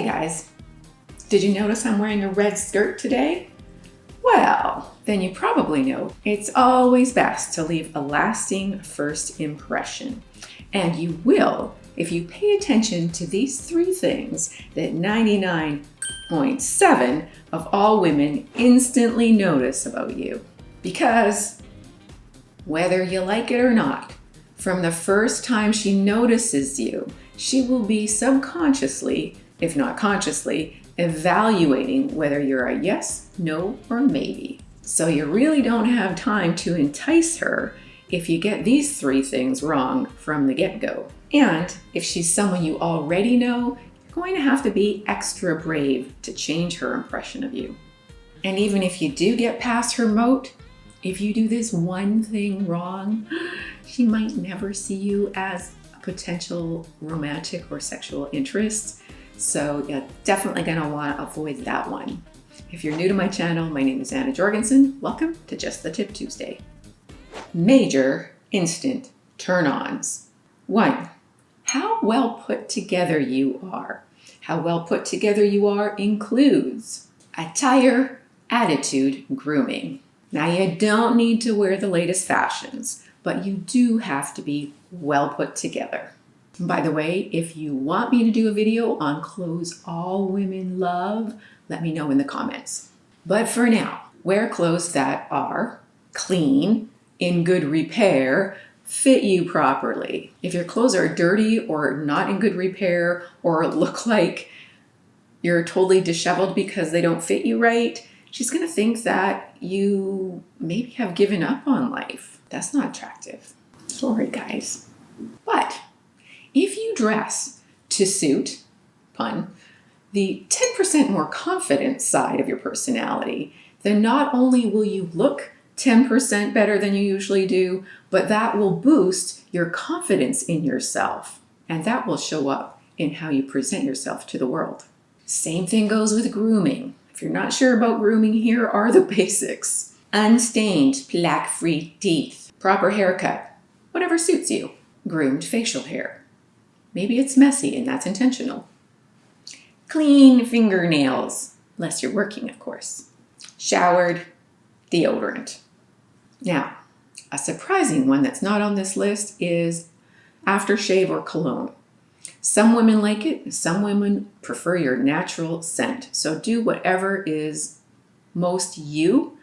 Hey guys, did you notice I'm wearing a red skirt today? Well, then you probably know it's always best to leave a lasting first impression. And you will if you pay attention to these three things that 99.7% of all women instantly notice about you. Because whether you like it or not, from the first time she notices you, she will be subconsciously, if not consciously, evaluating whether you're a yes, no, or maybe. So you really don't have time to entice her if you get these three things wrong from the get-go. And if she's someone you already know, you're going to have to be extra brave to change her impression of you. And even if you do get past her moat, if you do this one thing wrong, she might never see you as a potential romantic or sexual interest. So you're definitely going to want to avoid that one. If you're new to my channel, my name is Anna Jorgensen. Welcome to Just the Tip Tuesday. Major instant turn-ons. 1. How well put together you are. How well put together you are includes attire, attitude, grooming. Now you don't need to wear the latest fashions, but you do have to be well put together. And by the way, if you want me to do a video on clothes all women love, let me know in the comments. But for now, wear clothes that are clean, in good repair, fit you properly. If your clothes are dirty or not in good repair or look like you're totally disheveled because they don't fit you right, she's going to think that you maybe have given up on life. That's not attractive. Sorry, guys. But if you dress to suit, pun, the 10% more confident side of your personality, then not only will you look 10% better than you usually do, but that will boost your confidence in yourself. And that will show up in how you present yourself to the world. Same thing goes with grooming. If you're not sure about grooming, here are the basics. Unstained, plaque-free teeth. Proper haircut, whatever suits you. Groomed facial hair. Maybe it's messy and that's intentional. Clean fingernails, unless you're working, of course. Showered, deodorant. Now, a surprising one that's not on this list is aftershave or cologne. Some women like it, some women prefer your natural scent. So do whatever is most you,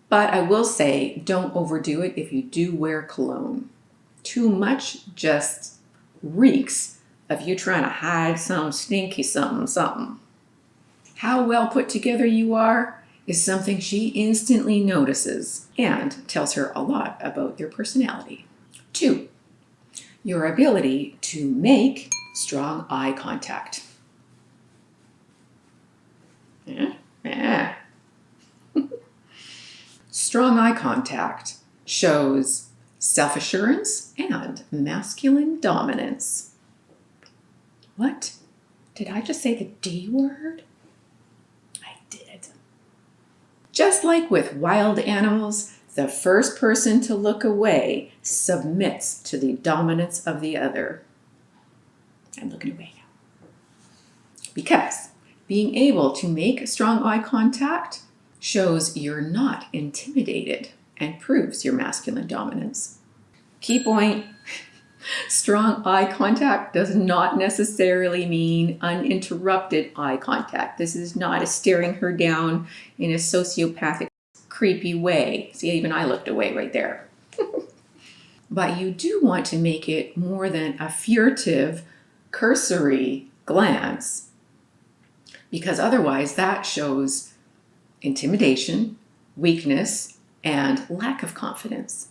but I will say don't overdo it if you do wear cologne. Too much just reeks of you trying to hide some stinky something. How well put together you are is something she instantly notices and tells her a lot about your personality. 2. Your ability to make strong eye contact. Strong eye contact shows self-assurance and masculine dominance. What? Did I just say the D word? I did. Just like with wild animals, the first person to look away submits to the dominance of the other. I'm looking away now. Because being able to make strong eye contact shows you're not intimidated and proves your masculine dominance. Key point, strong eye contact does not necessarily mean uninterrupted eye contact. This is not a staring her down in a sociopathic, creepy way. See, even I looked away right there. But you do want to make it more than a furtive, cursory glance, because otherwise that shows intimidation, weakness, and lack of confidence.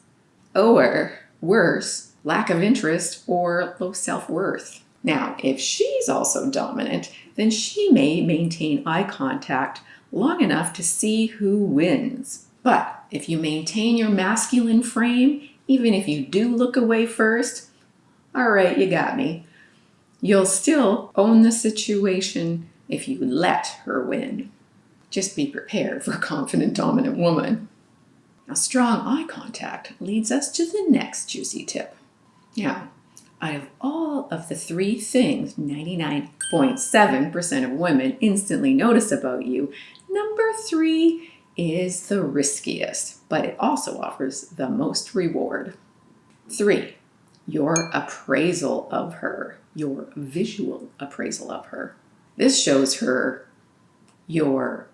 Or worse, lack of interest or low self-worth. Now, if she's also dominant, then she may maintain eye contact long enough to see who wins. But if you maintain your masculine frame, even if you do look away first, all right, you got me. You'll still own the situation if you let her win. Just be prepared for a confident, dominant woman. Now, strong eye contact leads us to the next juicy tip. Now, Out of all of the three things 99.7% of women instantly notice about you, number 3 is the riskiest, but it also offers the most reward. 3, your appraisal of her, your visual appraisal of her. This shows her your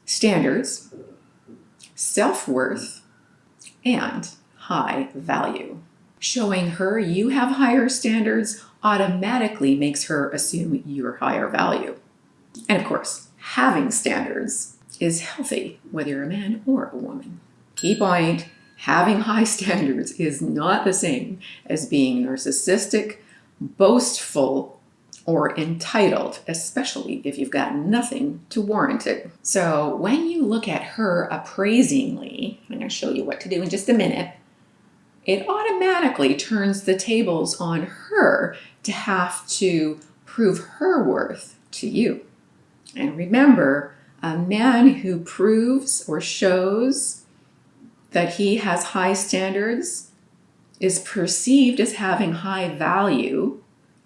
standards, self-worth, and high value. Showing her you have higher standards automatically makes her assume you're higher value. And of course, having standards is healthy, whether you're a man or a woman. Key point, having high standards is not the same as being narcissistic, boastful, or entitled, especially if you've got nothing to warrant it. So when you look at her appraisingly, I'm going to show you what to do in just a minute, it automatically turns the tables on her to have to prove her worth to you. And remember, a man who proves or shows that he has high standards is perceived as having high value,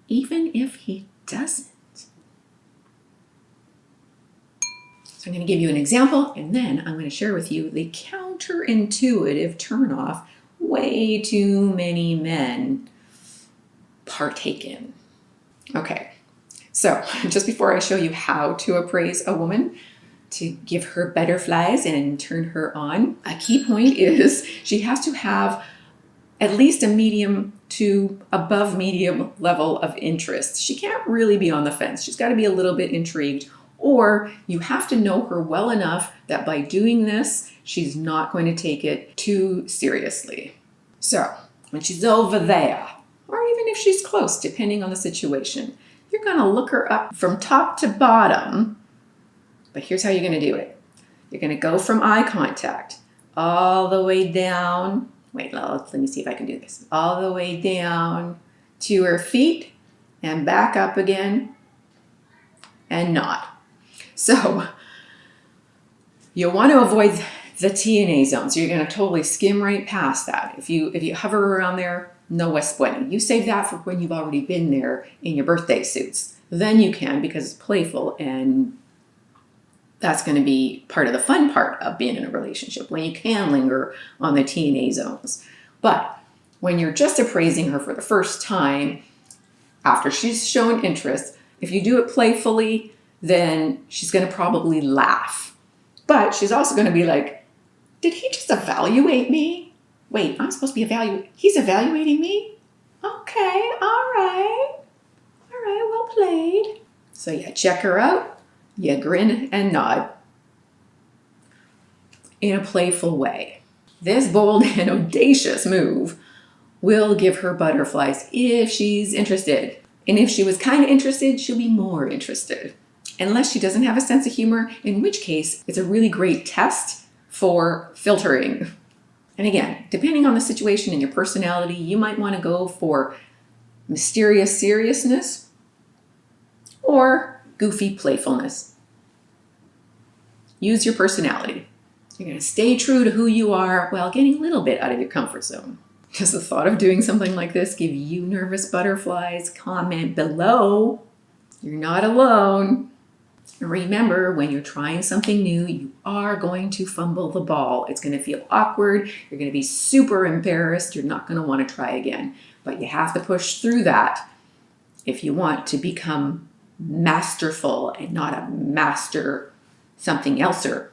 even if he doesn't. So I'm going to give you an example, and then I'm going to share with you the counterintuitive turnoff way too many men partake in. Okay, so just before I show you how to appraise a woman, to give her butterflies and turn her on, a key point is she has to have at least a medium to above medium level of interest. She can't really be on the fence. She's got to be a little bit intrigued, or you have to know her well enough that by doing this, she's not going to take it too seriously. So when she's over there, or even if she's close, depending on the situation, you're going to look her up from top to bottom. But here's how you're going to do it. You're going to go from eye contact all the way down. Wait, let me see if I can do this. All the way down to her feet and back up again and nod. So you'll want to avoid the T&A zone. So you're going to totally skim right past that. If you hover around there, no es bueno. You save that for when you've already been there in your birthday suits. Then you can, because it's playful, and that's going to be part of the fun part of being in a relationship, when you can linger on the T&A zones. But when you're just appraising her for the first time, after she's shown interest, if you do it playfully, then she's going to probably laugh. But she's also going to be like, did he just evaluate me? Wait, I'm supposed to be he's evaluating me? Okay, all right, well played. So yeah, check her out. You grin and nod in a playful way. This bold and audacious move will give her butterflies if she's interested. And if she was kind of interested, she'll be more interested. Unless she doesn't have a sense of humor, in which case it's a really great test for filtering. And again, depending on the situation and your personality, you might want to go for mysterious seriousness or goofy playfulness. Use your personality. You're going to stay true to who you are while getting a little bit out of your comfort zone. Does the thought of doing something like this give you nervous butterflies? Comment below. You're not alone. And remember, when you're trying something new, you are going to fumble the ball. It's going to feel awkward. You're going to be super embarrassed. You're not going to want to try again. But you have to push through that if you want to become masterful and not a master something elser.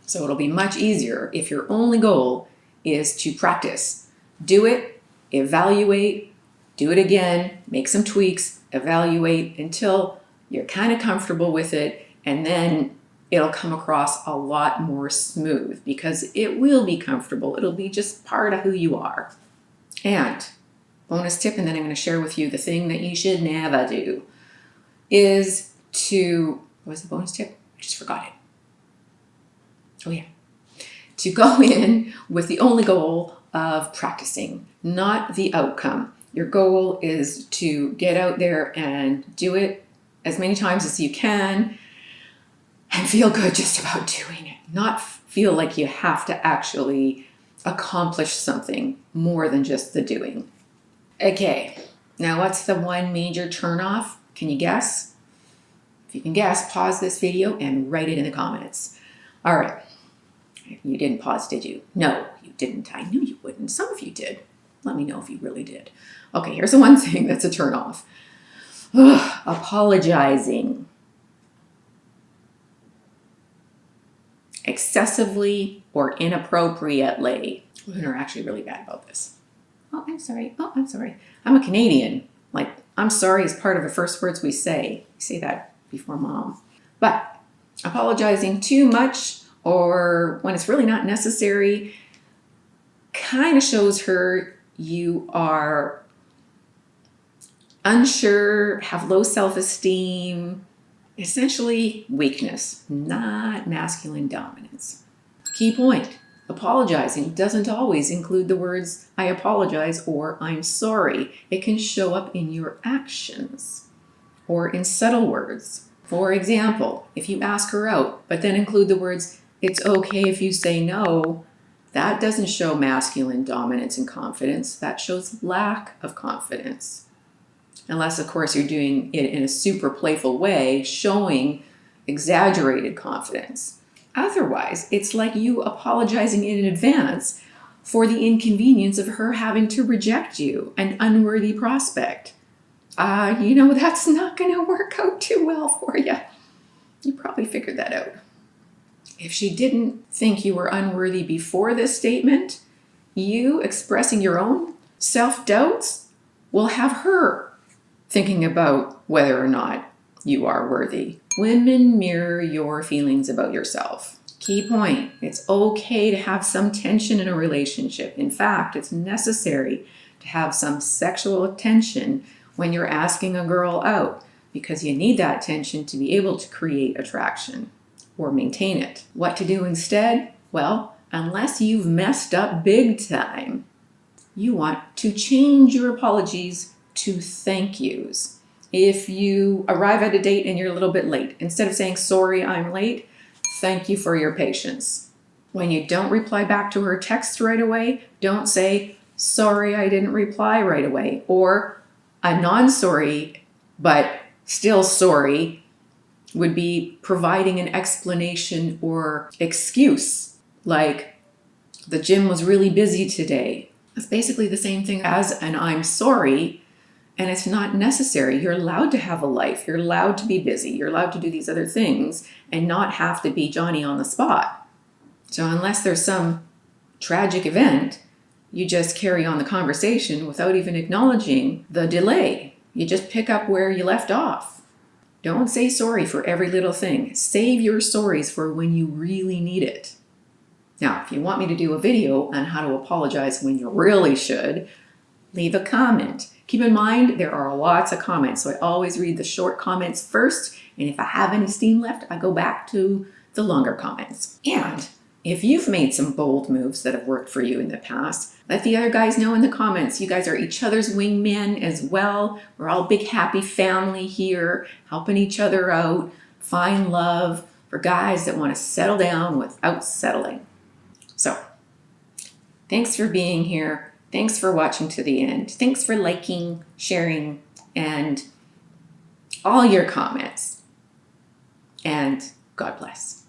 So it'll be much easier if your only goal is to practice. Do it, evaluate, do it again, make some tweaks, evaluate until you're kind of comfortable with it, and then it'll come across a lot more smooth because it will be comfortable. It'll be just part of who you are. And bonus tip, and then I'm going to share with you the thing that you should never do, is to, what was the bonus tip? I just forgot it. Oh yeah. To go in with the only goal of practicing, not the outcome. Your goal is to get out there and do it as many times as you can and feel good just about doing it. Not feel like you have to actually accomplish something more than just the doing. Okay, now what's the one major turnoff? Can you guess? If you can guess, pause this video and write it in the comments. All right. You didn't pause, did you? No, you didn't. I knew you wouldn't. Some of you did. Let me know if you really did. Okay, here's the one thing that's a turnoff. Apologizing. Excessively or inappropriately. Women are actually really bad about this. Oh, I'm sorry. Oh, I'm sorry. I'm a Canadian. Like, I'm sorry is part of the first words we say. We say that before mom. But apologizing too much or when it's really not necessary kind of shows her you are unsure, have low self-esteem, essentially weakness, not masculine dominance. Key point, apologizing doesn't always include the words I apologize or I'm sorry. It can show up in your actions or in subtle words. For example, if you ask her out, but then include the words it's okay if you say no, that doesn't show masculine dominance and confidence. That shows lack of confidence. Unless, of course, you're doing it in a super playful way, showing exaggerated confidence. Otherwise, it's like you apologizing in advance for the inconvenience of her having to reject you, an unworthy prospect. That's not going to work out too well for you. You probably figured that out. If she didn't think you were unworthy before this statement, you expressing your own self-doubts will have her thinking about whether or not you are worthy. Women mirror your feelings about yourself. Key point, it's okay to have some tension in a relationship. In fact, it's necessary to have some sexual tension when you're asking a girl out because you need that tension to be able to create attraction or maintain it. What to do instead? Well, unless you've messed up big time, you want to change your apologies to thank yous. If you arrive at a date and you're a little bit late, instead of saying, sorry, I'm late, thank you for your patience. When you don't reply back to her text right away, don't say, sorry, I didn't reply right away, or a non-sorry, but still sorry, would be providing an explanation or excuse, like the gym was really busy today. It's basically the same thing as an I'm sorry, and it's not necessary. You're allowed to have a life. You're allowed to be busy. You're allowed to do these other things and not have to be Johnny on the spot. So unless there's some tragic event, you just carry on the conversation without even acknowledging the delay. You just pick up where you left off. Don't say sorry for every little thing. Save your sorries for when you really need it. Now, if you want me to do a video on how to apologize when you really should, leave a comment. Keep in mind, there are lots of comments, so I always read the short comments first, and if I have any steam left, I go back to the longer comments. And if you've made some bold moves that have worked for you in the past, let the other guys know in the comments. You guys are each other's wingmen as well. We're all big happy family here, helping each other out, find love for guys that want to settle down without settling. So, thanks for being here. Thanks for watching to the end. Thanks for liking, sharing, and all your comments. And God bless.